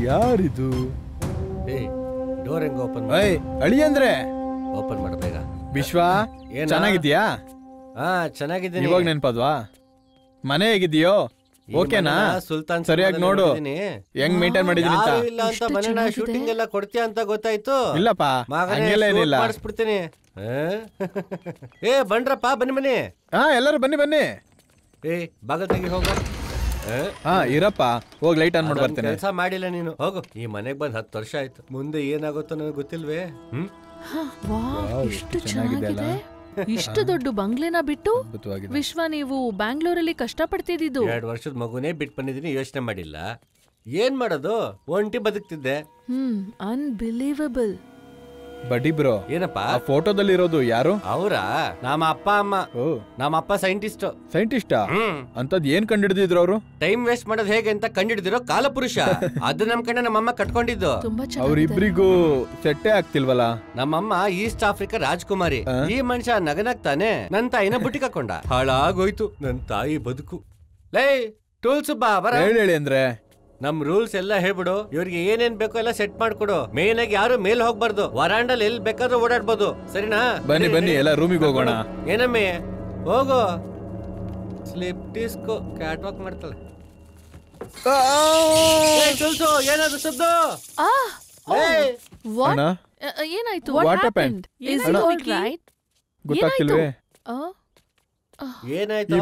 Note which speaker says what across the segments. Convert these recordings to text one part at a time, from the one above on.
Speaker 1: ಯಾರಿದು?
Speaker 2: ಡೋರ್ ಹೆಂಗ ಓಪನ್
Speaker 1: ಅಳಿ ಅಂದ್ರೆ
Speaker 2: ಓಪನ್ ಮಾಡ ಬೇಗ.
Speaker 1: ವಿಶ್ವ ಚೆನ್ನಾಗಿದ್ಯಾ?
Speaker 2: ಹಾ ಚೆನ್ನಾಗಿದ್ದೀನಿ.
Speaker 1: ಇವಾಗ ನೆನ್ಪದ್ವಾ? ಮನೆ ಹೇಗಿದ್ಯೋ? ಓಕೆನಾ?
Speaker 2: ಸುಲ್ತಾನ್
Speaker 1: ಸರಿಯಾಗಿ ನೋಡು ಹೆಂಗ್ ಮೇಂಟೈನ್ ಮಾಡಿದೀನಿ ಅಂತ.
Speaker 2: ಇಲ್ಲ ಅಂತ ಮನೆನ ಶೂಟಿಂಗ್ ಎಲ್ಲ ಕೊಡ್ತೀಯ ಅಂತ ಗೊತ್ತಾಯ್ತು.
Speaker 1: ಇಲ್ಲಪ್ಪ ಹಂಗೆಲ್ಲ
Speaker 2: ಮಾಡಿಸ್ಬಿಡ್ತೀನಿ. ಬನ್ರಪ್ಪ ಬನ್ನಿ ಬನ್ನಿ.
Speaker 1: ಹಾ ಎಲ್ಲರೂ ಬನ್ನಿ ಬನ್ನಿ.
Speaker 2: ಬಾಗಲ್ ತೆಗಿ ಹೋಗ.
Speaker 1: ಹಾ ಇರಪ್ಪ ಹೋಗ್ ಲೈಟ್ ಆನ್ ಮಾಡಿ ಬರ್ತೇನೆ.
Speaker 2: ಕೆಲಸ ಮಾಡಿಲ್ಲ ನೀನು, ಹೋಗು. ಈ ಮನೆಗ್ ಬಂದ್ 10 ವರ್ಷ ಆಯ್ತು, ಮುಂದೆ ಏನಾಗುತ್ತೋ ನನಗೆ ಗೊತ್ತಿಲ್ವೇ.
Speaker 3: ಇಷ್ಟು ಚೆನ್ನಾಗಿದೆ. ಇಷ್ಟು ದೊಡ್ಡ ಬಂಗ್ಲೆನ ಬಿಟ್ಟು ವಿಶ್ವ ನೀವು ಬ್ಯಾಂಗ್ಳೂರಲ್ಲಿ ಕಷ್ಟ ಪಡ್ತಿದ್ದು.
Speaker 2: 2 ವರ್ಷದ ಮಗುನೇ ಬಿಟ್ಟು ಬಂದಿದ್ದೀನಿ, ಯೋಚನೆ ಮಾಡಿಲ್ಲ. ಏನ್ ಮಾಡೋದು, ಒಂಟಿ ಬದುಕ್ತಿದ್ದೆ.
Speaker 3: ಅನ್ಬಿಲೀವಬಲ್.
Speaker 1: ಬಡ್ಡಿ ಬ್ರೋ
Speaker 2: ಏನಪ್ಪ
Speaker 1: ಆ ಫೋಟೋದಲ್ಲಿ ಇರೋದು ಯಾರು?
Speaker 2: ಅವರಾ? ನಮ್ಮ ಅಪ್ಪ ಅಮ್ಮ. ನಮ್ಮ ಅಪ್ಪ ಸೈಂಟಿಸ್ಟಾ?
Speaker 1: ಅಂತದ್ ಏನ್ ಕಂಡಿಡಿದ್ರು ಅವರು?
Speaker 2: ಟೈಮ್ ವೇಸ್ಟ್ ಮಾಡೋದು ಹೇಗೆ ಅಂತ ಕಂಡಿಡಿದಿರೋ ಕಾಲಪುರುಷ. ಅದು ನಮ್ ಕಡೆ ನಮ್ಮಮ್ಮ ಕಟ್ಕೊಂಡಿದ್ದು.
Speaker 1: ಅವ್ರಿಬ್ರಿಗೂ ಸೆಟ್ಟೆ ಆಗ್ತಿಲ್ವಲ್ಲ.
Speaker 2: ನಮ್ಮಮ್ಮ ಈಸ್ಟ್ ಆಫ್ರಿಕಾ ರಾಜ್ಕುಮಾರಿ. ಈ ಮನುಷ್ಯ ನಗನಾಗ್ತಾನೆ ನನ್ ತಾಯಿನ ಬುಟ್ಟಿ ಹಾಕೊಂಡ. ಹಾಳಾಗೋಯ್ತು ನನ್ ತಾಯಿ ಬದುಕು. ಲೇ ಟೂಲ್ಸ್ ಬಾ ಬರ.
Speaker 1: ಹೇಳಿ ಅಂದ್ರೆ
Speaker 2: ನಮ್ ರೂಲ್ಸ್ ಎಲ್ಲ ಹೇಳ್ಬಿಡು. ಇವ್ರಿಗೆ ಏನೇನ್ ಬೇಕೋ ಎಲ್ಲ ಸೆಟ್ ಮಾಡ್ಕೊಡು. ಮೇನ್ ಆಗಿ ಯಾರು ಮೇಲ್ ಹೋಗ್ಬಾರ್ದು. ವರಾಂಡಲ್ ಎಲ್ಲಿ ಬೇಕಾದ್ರೂ ಓಡಾಡ್ಬೋದು, ಸರಿನಾ?
Speaker 1: ಬನ್ನಿ ಬನ್ನಿ ಎಲ್ಲ ರೂಮಿಗೆ ಹೋಗೋಣ.
Speaker 2: ಏನಮ್ಮಿ ಹೋಗು. ಸ್ಲಿಪ್ ಡಿಸ್ಕೋ ಕ್ಯಾಟ್ ವಾಕ್ ಮಾಡ್ತಾಳೆ. ಏನಾದ್ರು ಶಬ್ದ?
Speaker 3: ಏನಾಯ್ತು?
Speaker 1: ಗೊತ್ತಾಗ್ತಿಲ್ವೇ?
Speaker 2: ಏನಾಯ್ತು?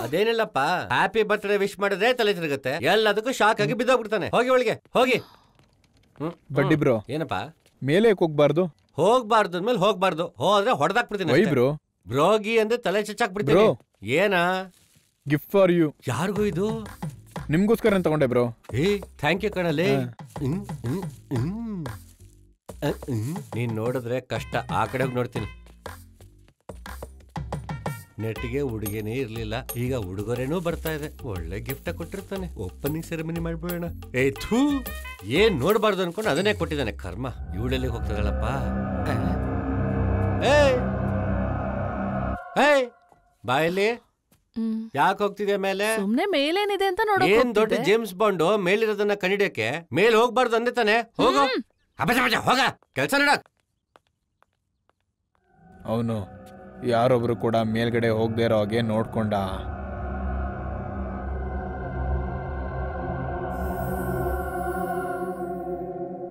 Speaker 2: ಅದೇನಿಲ್ಲಪ್ಪ, ಹ್ಯಾಪಿ ಬರ್ತ್ಡೇ ವಿಶ್ ಮಾಡಿದ್ರೆ ತಲೆ ತಿರುಗುತ್ತೆ. ಎಲ್ಲದಕ್ಕೂ ಶಾಕ್ ಆಗಿ ಬಿದ್ದೋಗ್ಬಿಡ್ತಾನೆ. ಹೋಗಿ ಒಳಗೆ ಹೋಗಿ.
Speaker 1: ಬಡ್ಡಿ ಬ್ರೋ
Speaker 2: ಏನಪ್ಪ
Speaker 1: ಮೇಲೆ ಹೋಗ್ಬಾರ್ದು?
Speaker 2: ಹೋಗ್ಬಾರ್ದು ಅಂದ್ಮೇಲೆ ಹೋಗ್ಬಾರ್ದು, ಹೋದ್ರೆ ಹೊಡೆದಾಕ್ಬಿಡ್ತೀನಿ ಬ್ರೋ. ಬ್ರೋಗಿ ಅಂದ್ರೆ ತಲೆ ಚಚ್ಚಾಕ್ಬಿಡ್ತೀನಿ. ಏನಾ?
Speaker 1: Gift for you.
Speaker 2: ಯಾರಿಗೂ ಇದು?
Speaker 1: ನಿಮ್ಗೋಸ್ಕರ ತಗೊಂಡೆ ಬ್ರೋ.
Speaker 2: Thank you ಕಣಲೆ. ನೀನ್ ನೋಡಿದ್ರೆ ಕಷ್ಟ, ಆ ಕಡೆ ಹೋಗಿ ನೋಡ್ತೀನಿ. ನೆಟ್ಟಿಗೆ ಹುಡುಗೇನೇ ಇರ್ಲಿಲ್ಲ, ಈಗ ಹುಡುಗರೇನೂ ಬರ್ತಾ ಇದೆ. ಒಳ್ಳೆ ಗಿಫ್ಟ್ ಕೊಟ್ಟಿರ್ತಾನೆ. ಓಪನಿಂಗ್ ಸೆರೆಮನಿ ಮಾಡ್ಬೋಣ. ಏನ್ ನೋಡ್ಬಾರ್ದು ಅನ್ಕೊಂಡು ಅದನ್ನೇ ಕೊಟ್ಟಿದ್ದಾನೆ. ಕರ್ಮ, ಇವಳೆಲ್ಲಿ ಹೋಗ್ತದಲ್ಲಪ್ಪ. ಬಾಯಲ್ಲಿ ಯಾಕೆ ಹೋಗ್ತಿದ್ಯಾ ಮೇಲೆ?
Speaker 3: ಸುಮ್ನೆ ಮೇಲೇನಿದೆ ಅಂತ ನೋಡ.
Speaker 2: ಏನ್ ದೊಡ್ಡ ಜೇಮ್ಸ್ ಬಾಂಡ್ ಮೇಲಿರೋದನ್ನ ಕಂಡಿಡಿಯಕ್ಕೆ ಮೇಲ್ ಹೋಗ್ಬಾರ್ದು ಅಂದೆ ತಾನೆ. ಹೋಗೋ ಹೋಗ, ಕೆಲ್ಸ ನಡಕ್.
Speaker 1: ಅವನು ಯಾರೊಬ್ರು ಕೂಡ ಮೇಲ್ಗಡೆ ಹೋಗದೆ ಇರೋ ಹಾಗೆ ನೋಡ್ಕೊಂಡ.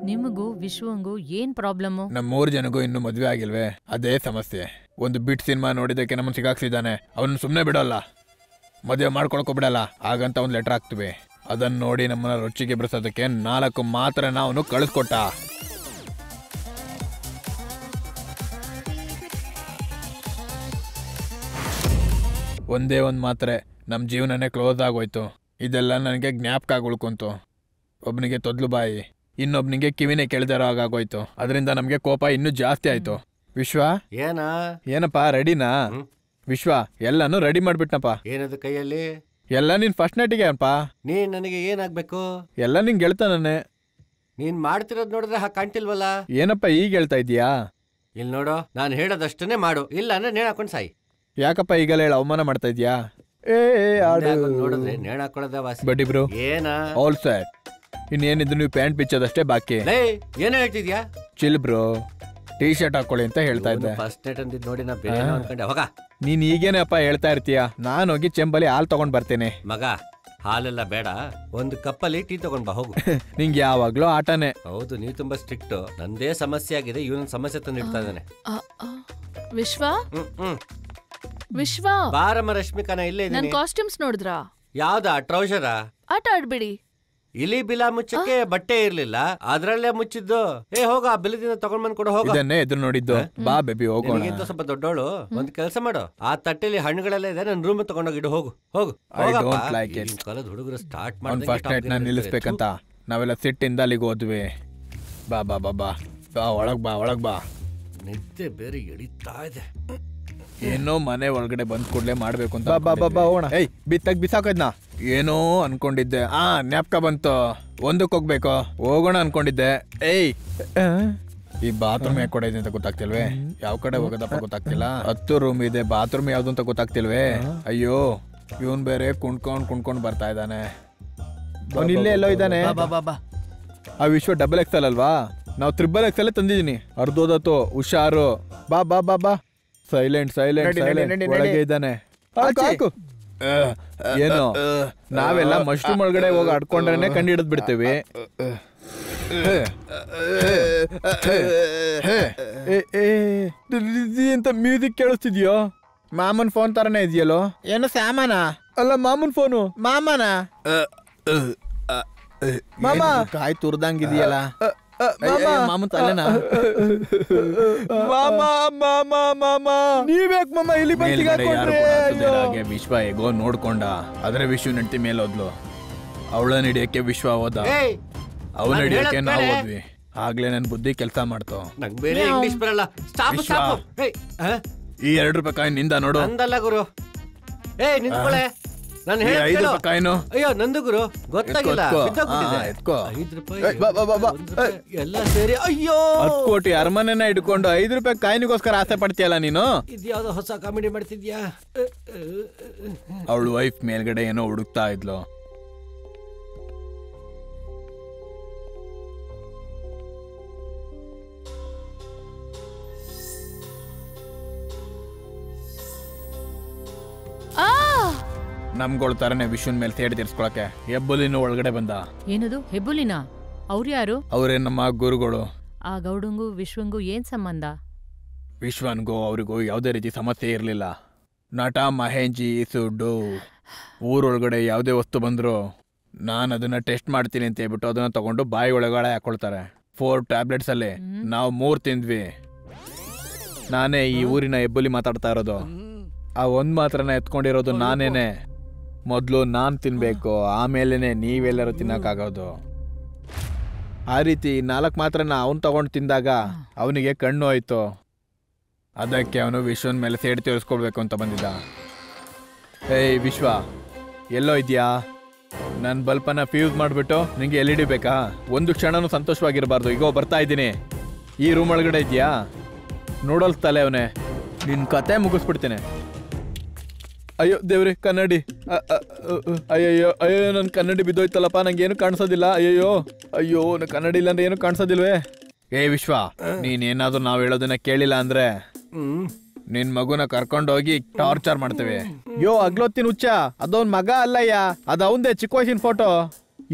Speaker 4: ನಿಮಗೂ ವಿಶ್ವಂಗೂ ಏನ್ ಪ್ರಾಬ್ಲಮ್?
Speaker 1: ನಮ್ 3 ಜನಗೂ ಇನ್ನು ಮದ್ವೆ ಆಗಿಲ್ವೇ, ಅದೇ ಸಮಸ್ಯೆ. ಒಂದು ಬಿಟ್ ಸಿನಿಮಾ ನೋಡಿದಕ್ಕೆ ನಮ್ಮನ್ನ ಸಿಗಾಕ್ಸಿದ್ದಾನೆ. ಅವನು ಸುಮ್ನೆ ಬಿಡೋಲ್ಲ, ಮದುವೆ ಮಾಡ್ಕೊಳಕ್ಕೂ ಬಿಡಲ್ಲ. ಹಾಗಂತ ಒಂದು ಲೆಟರ್ ಹಾಕ್ತಿವಿ. ಅದನ್ನ ನೋಡಿ ನಮ್ಮನ್ನ ರೊಚ್ಚಿಗೆ ಬಿಡಿಸೋದಕ್ಕೆ 4 ಮಾತ್ರ ಅವನು ಕಳಿಸ್ಕೊಟ್ಟ. ಒಂದೇ ಒಂದು ಮಾತ್ರೆ ನಮ್ಮ ಜೀವನನೇ ಕ್ಲೋಸ್ ಆಗೋಯ್ತು. ಇದೆಲ್ಲ ನನಗೆ ಜ್ಞಾಪಕ ಉಳ್ಕೊಂತು. ಒಬ್ಬನಿಗೆ ತೊದ್ಲು ಬಾಯಿ, ಇನ್ನೊಬ್ನಿಗೆ ಕಿವಿನೇ ಕೇಳ್ದಾರೋ ಹಾಗಾಗೋಯ್ತು. ಅದರಿಂದ ನಮಗೆ ಕೋಪ ಇನ್ನೂ ಜಾಸ್ತಿ ಆಯ್ತು. ವಿಶ್ವ ಏನಪ್ಪಾ ರೆಡಿನಾ? ವಿಶ್ವ ಎಲ್ಲಾನು ರೆಡಿ ಮಾಡ್ಬಿಟ್ನಪ್ಪ.
Speaker 2: ಏನದು ಕೈಯಲ್ಲಿ?
Speaker 1: ಎಲ್ಲ ನೀನ್ ಫಸ್ಟ್ ನೈಟಿಗೆ ಅಪ್ಪ.
Speaker 2: ನೀನ್ ನನಗೆ ಏನಾಗ್ಬೇಕು?
Speaker 1: ಎಲ್ಲ ನಿಂಗೆ ಗೆಳ್ತಾನೆ.
Speaker 2: ನೀನ್ ಮಾಡ್ತಿರೋದ್ ನೋಡಿದ್ರೆ ಕಾಣ್ತಿಲ್ವಲ್ಲ.
Speaker 1: ಏನಪ್ಪ ಈಗ ಹೇಳ್ತಾ ಇದೀಯಾ?
Speaker 2: ಇಲ್ಲಿ ನೋಡು, ನಾನು ಹೇಳೋದಷ್ಟನ್ನೇ ಮಾಡು, ಇಲ್ಲ ಅಂದ್ರೆ ನೇಣ್ ಹಾಕೊಂಡ್ ಸಾಯಿ.
Speaker 1: ಯಾಕಪ್ಪ ಈಗಲೇ ಹೇಳ ಅವಮಾನ ಮಾಡ್ತಾ ಇದ್ಯಾ?
Speaker 2: ನೋಡಿದ್ರೆ ನೇಣ್ ಹಾಕೊಳ್ಳೋದೇ ವಾಸಿ.
Speaker 1: ಬಡ್ಡಿ ಬ್ರೋ
Speaker 2: ಏನ
Speaker 1: ಆಲ್ ಸೆಟ್. ಇನ್ನೇನಿದ್ರು ನೀವು ಪ್ಯಾಂಟ್ ಬಿಚ್ಚೋದಷ್ಟೇ ಬಾಕಿ.
Speaker 2: ಏನ ಹೇಳ್ತಿದ್ಯಾ?
Speaker 1: ಚಿಲ್ ಬ್ರೋ, ಟೀ ಶರ್ಟ್ ಹಾಕೊಳ್ಳಿ ಅಂತ ಹೇಳ್ತಾ ಇದ್ದೆ.
Speaker 2: ಫಸ್ಟ್ ನೈಟ್ ಅಂದಿದ್ ನೋಡಿ ನಾ ಬೇರೆ ಅನ್ಕೊಂಡೆ. ಹೋಗ,
Speaker 1: ನೀನ್ ಈಗೇನೆ ಅಪ್ಪ ಹೇಳ್ತಾ ಇರ್ತೀಯ. ನಾನು ಹೋಗಿ ಚೆಂಬಲ್ಲಿ ಹಾಲ್ ತಗೊಂಡ್ ಬರ್ತೇನೆ.
Speaker 2: ಮಗ, ಹಾಲೆಲ್ಲ ಬೇಡ, ಒಂದು ಕಪ್ಪಲ್ಲಿ ಟೀ ತಗೊಂಡ್ ಬಾ ಹೋಗು.
Speaker 1: ನಿಂಗೆ ಯಾವಾಗ್ಲೂ ಆಟನೇ.
Speaker 2: ಹೌದು, ನೀವು ತುಂಬಾ ಸ್ಟ್ರಿಕ್ಟ್. ನಂದೇ ಸಮಸ್ಯೆ ಆಗಿದೆ, ಇವನ ಸಮಸ್ಯೆ ತಂದು ಇಡ್ತಾ ಇದ್ದಾನೆ.
Speaker 3: ವಿಶ್ವ ವಿಶ್ವ
Speaker 2: ಬಾರಮ್ಮ ರಶ್ಮಿಕಾನ, ಇಲ್ಲೇ
Speaker 3: ನನ್ ಕಾಸ್ಟ್ಯೂಮ್ಸ್ ನೋಡಿದ್ರಾ?
Speaker 2: ಯಾವ್ದಾ? ಟ್ರೌಸರಾ?
Speaker 3: ಆಟ ಆಡ್ಬಿಡಿ.
Speaker 2: ಇಲಿ ಬಿಲ ಮುಚ್ಚಕ್ಕೆ ಬಟ್ಟೆ ಇರ್ಲಿಲ್ಲ, ಅದ್ರಲ್ಲೇ ಮುಚ್ಚಿದ್ದು. ಹೋಗ, ಆ ಬಿಲದಿಂದ ತಗೊಂಡ್ ಬಂದ್ ಕೊಡು. ಹೋಗ,
Speaker 1: ಇದನ್ನೇ ಎದುರು ನೋಡಿದ್ದು. ಬಾ ಬೇಬಿ ಹೋಗೋಣ.
Speaker 2: ಸ್ವಲ್ಪ ದೊಡ್ಡೋಳು, ಒಂದ್ ಕೆಲಸ ಮಾಡು, ಆ ತಟ್ಟೆಲಿ ಹಣ್ಣುಗಳೆಲ್ಲ ಇದೆ, ನನ್ ರೂಮ್ ತಗೊಂಡೋಗಿಡು. ಹೋಗು ಹೋಗು. ಕಾಲದ ಹುಡುಗರು ಸ್ಟಾರ್ಟ್ ಮಾಡಿ
Speaker 1: ಫಸ್ಟ್ ನೈಟ್ ನಾನು ನಿಲ್ಲಿಸ್ಬೇಕಂತ ನಾವೆಲ್ಲ ಸಿಟ್ಟಿಂದ ಅಲ್ಲಿಗೆ ಹೋದ್ವಿ. ಬಾ ಬಾ ಬಾ ಬಾ ಬಾ, ಒಳಗ್ ಬಾ ಒಳಗ್ ಬಾ.
Speaker 2: ನಿದ್ದೆ ಬೇರೆ ಎಳಿತಾ ಇದೆ.
Speaker 1: ಏನೋ ಮನೆ ಒಳಗಡೆ ಬಂದ್ ಕೂಡ್ಲೆ ಮಾಡ್ಬೇಕು ಅಂತ. ಬಾ ಬಾ ಬಾ ಹೋಗೋಣ. ಬಿತ್ತಾಗ ಬಿಸಾಕದ್ನ ಏನೋ ಅನ್ಕೊಂಡಿದ್ದೆ. ಜ್ಞಾಪಕ ಬಂತು, ಒಂದಕ್ಕೆ ಹೋಗ್ಬೇಕು. ಹೋಗೋಣ ಅನ್ಕೊಂಡಿದ್ದೆ. ಈ ಬಾತ್ರೂಮ್ ಯಾಕೆ ಕೊಡೈತೆ ಅಂತ ಗೊತ್ತಾಗ್ತಿಲ್ವೇ? ಯಾವ ಕಡೆ ಹೋಗೋದಪ್ಪ ಗೊತ್ತಾಗ್ತಿಲ್ಲ. 10 ರೂಮ್ ಇದೆ, ಬಾತ್ರೂಮ್ ಯಾವ್ದು ಅಂತ ಗೊತ್ತಾಗ್ತಿಲ್ವೇ? ಅಯ್ಯೋ, ಇವನ್ ಬೇರೆ ಕುಣ್ಕೊಂಡ್ ಬರ್ತಾ ಇದ್ದಾನೆ. ಅವ್ನು ಇಲ್ಲೇ ಎಲ್ಲೋ ಇದ್ದಾನೆ. ಆ ವಿಶ್ವ ಡಬಲ್ ಎಕ್ಸೆಲ್ ಅಲ್ವಾ, ನಾವು ಟ್ರಿಬಲ್ ಎಕ್ಸೆಲ್ ತಂದಿದ್ದೀನಿ. ಅರ್ಧೋದತ್ತು, ಹುಷಾರು. ಬಾ ಬಾ ಬಾ ಬಾ. Silent silent silent. ಒಳಗೆ ಇದ್ದಾನೆ. ಏನು ನಾವೆಲ್ಲ ಮಶ್ರೂಮ್ ಒಳಗಡೆ ಹೋಗಿ ಆಡ್ಕೊಂಡ್ರೇನೆ ಕಂಡು ಹಿಡಿದ್ ಬಿಡ್ತೇವಿ. ಎಂತ ಮ್ಯೂಸಿಕ್ ಕೇಳಿಸ್ತಿದ್ಯೋ? ಮಾಮನ್ ಫೋನ್ ತರನೇ ಇದೆಯಲ್ಲೋ. ಏನು ಸ್ಯಾಮನ? ಅಲ್ಲ ಮಾಮನ್ ಫೋನು. ಮಾಮನ? ಮಾಮ ಕಾಯಿ ತುರ್ದಂಗಿದೆಯಲ್ಲ. ಮಾಮನ್ ತಲೆನಾ? ಮಾಮ ಮಾಮ ಮಾಮ ನೀವ್ಯಾಕ್ ಮಾಮ ಇಲ್ಲಿ ಬಂದಿಗೆ? ವಿಶ್ವ ಹೇಗೋ ನೋಡ್ಕೊಂಡ, ಆದ್ರೆ ವಿಶ್ವ ನೆಂಟಿ ಮೇಲೆ ಹೋದ್ಲು. ಅವಳನ್ನ ಹಿಡಿಯಕ್ಕೆ ವಿಶ್ವ ಹೋದ, ಅವನ ಹಿಡಿಯಕ್ಕೆ ನಾವು ಹೋದ್ವಿ. ಆಗ್ಲೇ ನನ್ ಬುದ್ಧಿ ಕೆಲ್ಸ ಮಾಡ್ತು.
Speaker 2: ನಂಗೆ ಬೇರೆ ಇಂಗ್ಲಿಷ್ ಬರಲ್ಲ.
Speaker 1: ಈ 2 ರೂಪಾಯಿ ಕಾಯಿನ್ ನಿಂದ ನೋಡು.
Speaker 2: ನಂದಲ್ಲ ಗುರು. ನಿಂತ್ಕೊಳ್ಳೆ. ನಾನು
Speaker 1: 5 ರೂಪಾಯಿ ಕಾಯಿನು.
Speaker 2: ಅಯ್ಯೋ ನಂದು ಗುರು, ಗೊತ್ತಾಗಿಲ್ಲ. 5 ರೂಪಾಯಿ ಎಲ್ಲ ಸೇರಿ ಅಯ್ಯೋ
Speaker 1: 10 ಕೋಟಿ ಅರಮನೆನ ಹಿಡ್ಕೊಂಡು 5 ರೂಪಾಯಿ ಕಾಯಿನಿಗೋಸ್ಕರ ಆಸೆ ಪಡ್ತೀಯಲ್ಲ ನೀನು.
Speaker 2: ಇದ್ಯಾವ್ದೋ ಹೊಸ ಕಾಮಿಡಿ ಮಾಡ್ತಿದ್ಯಾ?
Speaker 1: ಅವಳು ವೈಫ್ ಮೇಲ್ಗಡೆ ಏನೋ ಹುಡುಕ್ತಾ ಇದ್ಲು. ನಮ್ಗಳ ತರನೇ ವಿಶ್ವನ್ ಮೇಲೆ ಸೇಡ್ ತೀರ್ಸ್ಕೊಳಕ್ಕೆ ಹೆಬ್ಬುಲಿನ ಒಳಗಡೆ ಬಂದ.
Speaker 4: ಏನದು ಹೆಬ್ಬುಲಿನ? ಅವ್ರು ಯಾರು?
Speaker 1: ಅವರೇ ನಮ್ಮ ಗುರುಗಳು.
Speaker 4: ಆ ಗೌಡಂಗೂ ವಿಶ್ವಂಗೂ ಏನ್ ಸಂಬಂಧ?
Speaker 1: ವಿಶ್ವನ್ಗೂ ಅವ್ರಿಗೂ ಯಾವುದೇ ರೀತಿ ಸಮಸ್ಯೆ ಇರಲಿಲ್ಲ. ನಟ ಮಹೇಂಜಿ ಸುಡ್ಡು ಊರೊಳಗಡೆ ಯಾವುದೇ ವಸ್ತು ಬಂದ್ರು ನಾನು ಅದನ್ನ ಟೆಸ್ಟ್ ಮಾಡ್ತೀನಿ ಅಂತ ಹೇಳ್ಬಿಟ್ಟು ಅದನ್ನ ತಗೊಂಡು ಬಾಯಿ ಒಳಗಡೆ ಹಾಕೊಳ್ತಾರೆ. 4 ಟ್ಯಾಬ್ಲೆಟ್ಸ್ ಅಲ್ಲಿ ನಾವು 3 ತಿಂದ್ವಿ. ನಾನೇ ಈ ಊರಿನ ಹೆಬ್ಬುಲಿ ಮಾತಾಡ್ತಾ ಇರೋದು. ಆ 1 ಮಾತ್ರನ ಎತ್ಕೊಂಡಿರೋದು ನಾನೇನೆ. ಮೊದಲು ನಾನು ತಿನ್ಬೇಕು, ಆಮೇಲೆನೆ ನೀವೆಲ್ಲರೂ ತಿನ್ನಕ್ಕಾಗೋದು. ಆ ರೀತಿ 4 ಮಾತ್ರನ ಅವನು ತಗೊಂಡು ತಿಂದಾಗ ಅವನಿಗೆ ಕಣ್ಣು ಹೋಯ್ತು. ಅದಕ್ಕೆ ಅವನು ವಿಶ್ವನ ಮೇಲೆ ಸೇಡ್ ತೀರಿಸ್ಕೊಳ್ಬೇಕು ಅಂತ ಬಂದಿದ್ದ. ಏಯ್ ವಿಶ್ವ, ಎಲ್ಲೋ ಇದೆಯಾ? ನನ್ನ ಬಲ್ಪನ ಫ್ಯೂಸ್ ಮಾಡಿಬಿಟ್ಟು ನಿಂಗೆ LED ಬೇಕಾ? ಒಂದು ಕ್ಷಣನೂ ಸಂತೋಷವಾಗಿರಬಾರ್ದು. ಈಗ ಬರ್ತಾ ಇದ್ದೀನಿ. ಈ ರೂಮ್ ಒಳಗಡೆ ಇದೆಯಾ? ನೋಡಲ್ಸ್ತಲೆ ಅವನೇ. ನಿನ್ನ ಕತೆ ಮುಗಿಸ್ಬಿಡ್ತೇನೆ. ಅಯ್ಯೋ ದೇವ್ರಿ, ಕನ್ನಡಿ. ಅಯ್ಯಯ್ಯೋ ಅಯ್ಯೋ, ನನ್ನ ಕನ್ನಡಿ ಬಿದ್ದೋಯ್ತಲ್ಲಪ್ಪ, ನಂಗೇನು ಕಾಣಿಸೋದಿಲ್ಲ. ಅಯ್ಯೋ ಅಯ್ಯೋ, ನನ್ನ ಕನ್ನಡಿ ಇಲ್ಲ ಅಂದ್ರೆ ಏನು ಕಾಣಿಸೋದಿಲ್ವೇ? ಏ ವಿಶ್ವ, ನೀನೇನಾದ್ರೂ ನಾವು ಹೇಳೋದನ್ನ ಕೇಳಿಲ್ಲ ಅಂದ್ರೆ ನಿನ್ ಮಗುನ ಕರ್ಕೊಂಡೋಗಿ ಟಾರ್ಚರ್ ಮಾಡ್ತೇವೆ. ಯೋ ಅಗ್ಲೊತ್ತಿನ ಹುಚ್ಚ, ಅದವನ್ ಮಗ ಅಲ್ಲಯ್ಯ, ಅದ ಅವಂದೇ ಚಿಕ್ಕ ವಯಸ್ಸಿನ ಫೋಟೋ.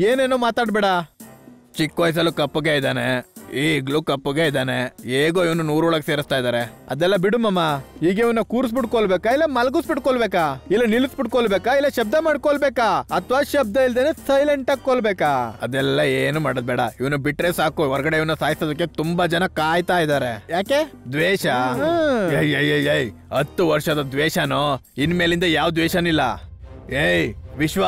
Speaker 1: ಏನೇನೋ ಮಾತಾಡ್ಬೇಡ. ಚಿಕ್ಕ ವಯಸ್ಸಲ್ಲೂ ಕಪ್ಪಗೆ ಇದ್ದಾನೆ, ಈಗ್ಲೂ ಕಪ್ಪಗೆ ಇದ್ದಾನೆ. ಹೇಗೋ ಇವನು 100 ಒಳಗೆ ಸೇರಿಸ್ತಾ ಇದಾರೆ. ಅದೆಲ್ಲ ಬಿಡು ಮಮ್ಮ. ಈಗ ಇವನ್ನ ಕೂರಿಸ್ಬಿಟ್ಕೊಳ್ಬೇಕಾ, ಇಲ್ಲ ಮಲಗಿಸ್ಬಿಟ್ಕೊಳ್ಬೇಕಾ, ಇಲ್ಲ ನಿಲ್ಲಿಸ್ಬಿಟ್ಕೊಳ್ಬೇಕಾ, ಇಲ್ಲ ಶಬ್ದ ಮಾಡ್ಕೊಳ್ಬೇಕಾ, ಅಥವಾ ಶಬ್ದ ಇಲ್ದೇನೆ ಸೈಲೆಂಟ್ ಆಗಿ ಕೊಲ್ಬೇಕಾ? ಅದೆಲ್ಲ ಏನು ಮಾಡೋದ್ ಬೇಡ. ಇವನು ಬಿಟ್ರೆ ಸಾಕು. ಹೊರಗಡೆ ಇವನ್ನ ಸಾಯಿಸೋದಕ್ಕೆ ತುಂಬಾ ಜನ ಕಾಯ್ತಾ ಇದಾರೆ. ಯಾಕೆ? ದ್ವೇಷ. 10 ವರ್ಷದ ದ್ವೇಷನೋ, ಇನ್ಮೇಲಿಂದ ಯಾವ ದ್ವೇಷನಿಲ್ಲ. ಏಯ್ ವಿಶ್ವ,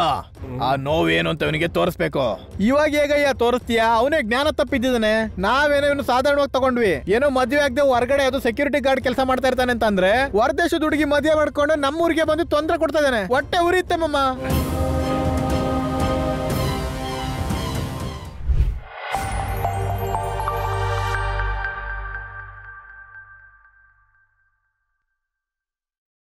Speaker 1: ಆ ನೋವೇನು ಅಂತ ಅವನಿಗೆ ತೋರಿಸ್ಬೇಕು. ಇವಾಗ ಹೇಗಯ್ಯ ತೋರಿಸ್ತೀಯಾ? ಅವನೇ ಜ್ಞಾನ ತಪ್ಪಿದ್ದಾನೆ. ನಾವೇನೋ ಇವನು ಸಾಧಾರಣವಾಗಿ ತಗೊಂಡ್ವಿ. ಏನೋ ಮದ್ವೆ ಆಗದೆ ಹೊರಗಡೆ ಅದು ಸೆಕ್ಯೂರಿಟಿ ಗಾರ್ಡ್ ಕೆಲಸ ಮಾಡ್ತಾ ಇರ್ತಾನೆ ಅಂತಂದ್ರೆ ಹೊರದೇಶದ ಹುಡುಗಿ ಮದ್ವೆ ಮಾಡ್ಕೊಂಡು ನಮ್ಮೂರಿಗೆ ಬಂದು ತೊಂದರೆ ಕೊಡ್ತಾ ಇದ್ದಾನೆ. ಹೊಟ್ಟೆ ಉರಿಯುತ್ತೆ ಮಮ್ಮ.